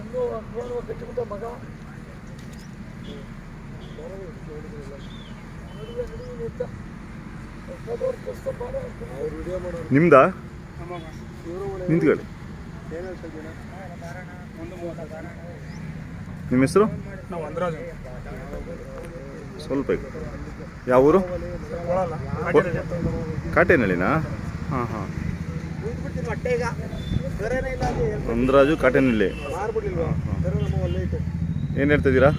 ಇನ್ನೂ ಕಟ್ಟಿಬಿಟ್ಟ ಮಗ ನಿಮ್ದಾ ನಿಂತ್ಕೊಳ್ಳಿ. ನಿಮ್ಮ ಹೆಸರು? ಸ್ವಲ್ಪ ಯಾವ ಊರು? ಕಾಟೇನಹಳ್ಳಿನಾ? ಹಾಂ ಹಾಂ. ಅಂದ್ರಾಜು ಕಾಟೇನಹಳ್ಳಿ. ಏನು ಹೇಳ್ತಿದ್ದೀರಾ?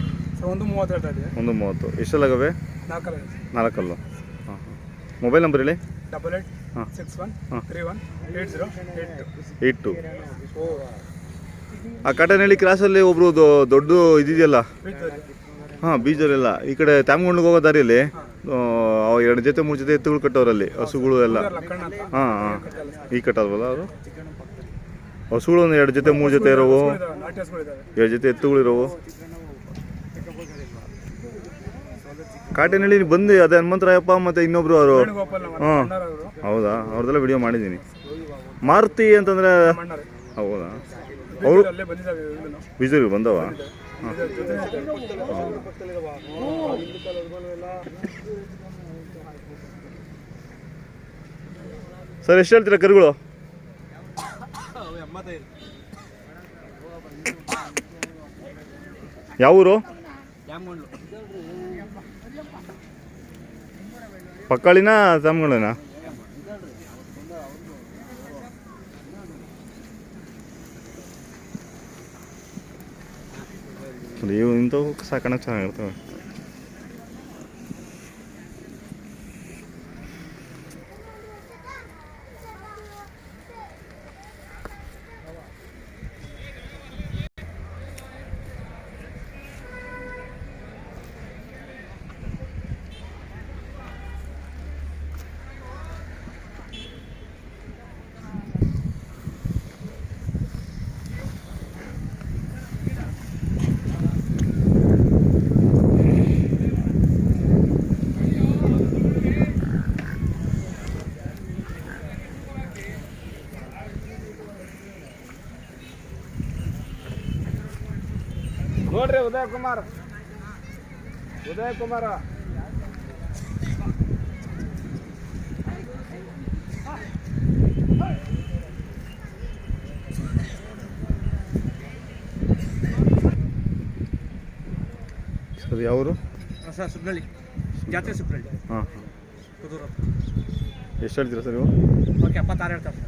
1:30 ಹೇಳ್ತಾ ಇದ್ದೀವಿ. 1:30. ಎಷ್ಟೆಲ್ಲಾಗವೆ? 4 4 ಹಾಂ ಹಾಂ. ಮೊಬೈಲ್ ನಂಬರ್ ಹೇಳಿ. 8861318082. ಆ ಕಾಟೇನಹಳ್ಳಿ ಕ್ರಾಸಲ್ಲಿ ಒಬ್ರು ದೊಡ್ಡ ಇದಿದೆಯಲ್ಲ, ಹಾಂ, ಬೀಜರೆಲ್ಲ ಈ ಕಡೆ ತ್ಯಾಮಗೊಂಡ್ಗೆ ಹೋಗೋ ದಾರಿಯಲ್ಲಿ 2 ಜೊತೆ 3 ಜೊತೆ ಎತ್ತುಗಳು ಕಟ್ಟೋರಲ್ಲಿ, ಹಸುಗಳು ಎಲ್ಲ. ಹಾಂ ಹಾಂ, ಈಗ ಕಟ್ಟಲ್ವಲ್ಲ ಅವರು? ಹಸುಗಳು ಒಂದು 2 ಜೊತೆ 3 ಜೊತೆ ಇರೋವು, 2 ಜೊತೆ ಎತ್ತುಗಳಿರೋವು. ಕಾಟೇನಹಳ್ಳಿ ಬಂದು ಅದೇ ಹನುಮಂತರಾಯಪ್ಪ ಮತ್ತು ಇನ್ನೊಬ್ರು ಅವರು. ಹಾಂ, ಹೌದಾ? ಅವ್ರದ್ದೆಲ್ಲ ವಿಡಿಯೋ ಮಾಡಿದ್ದೀನಿ. ಮಾರುತಿ ಅಂತಂದರೆ ಹೌದಾ? ಅವರು ಬೀಜರಿಗೆ ಬಂದವ? ಹಾಂ. ಸರ್, ಎಷ್ಟು ಹೇಳ್ತೀರಾ ಕರುಗಳು? ಯಾವ ಊರು? ಪಕ್ಕಾಳಿನ ತ್ಯಾಮಗೊಂಡನ? ಇವು ಇಂಥವು ಸಾಕಣಕ್ಕೆ ಚೆನ್ನಾಗಿರ್ತವೆ. ನೋಡ್ರಿ ಉದಯ ಕುಮಾರ್ ಸರ್, ಯಾವ ಊರು? ಸರ್, ಸುಬ್ನಳ್ಳಿ, ಜಾತ್ರೆ ಸುಬ್ನಳ್ಳಿ. ಹಾಂ ಹಾಂ. ಎಷ್ಟು ಹೇಳ್ತೀರಾ ಸರ್ ನೀವು? ಓಕೆ, 76 ಹೇಳ್ತಾರೆ ಸರ್.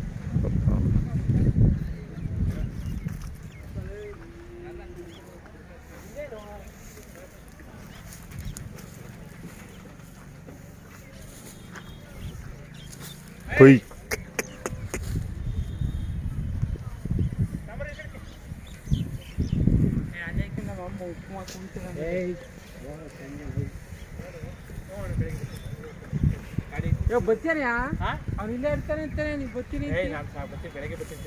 ಹೊಯ್. ಬರ್ತೀನಿ, ಅವ್ನು ಇಲ್ಲೇ ಇರ್ತಾನೆ ಅಂತಾನೆ. ನೀವು ಬರ್ತೀನಿ? ಬೆಳಗ್ಗೆ ಬರ್ತೀನಿ.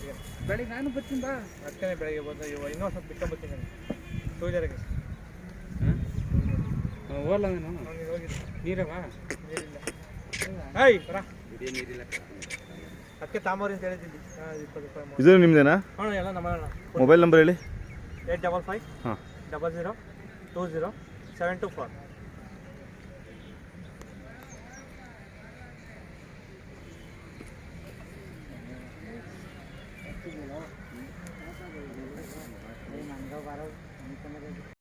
ಬೆಳಗ್ಗೆ ನಾನು ಬರ್ತೀನಿ ಬಾ. ಬರ್ತಾನೆ ಬೆಳಗ್ಗೆ ಬಂದು ಇನ್ನೂ ಸ್ವಲ್ಪ ಬಿಟ್ಟು ಬರ್ತೀನಿ ನಾನು ಟೂಜರಿಗೆ. ಹೋಗಲ್ಲ ನಾನು ನೀರವಾ? ನೀರಿಲ್ಲ. ಏಯ್ ಬರ, ನೀರಿಲ್ಲ. ಅದಕ್ಕೆ ತಾಂಬೂರಿ ಅಂತ ಹೇಳಿದ್ದೀನಿ. 20 ರೂಪಾಯಿ. ಇದು ನಿಮ್ಮದೇನಾ? ಹಾಂ, ಎಲ್ಲ ನಮ್ಮ ಮೊಬೈಲ್ ನಂಬರ್ ಹೇಳಿ. 855 ಹಾಂ 00 20 724.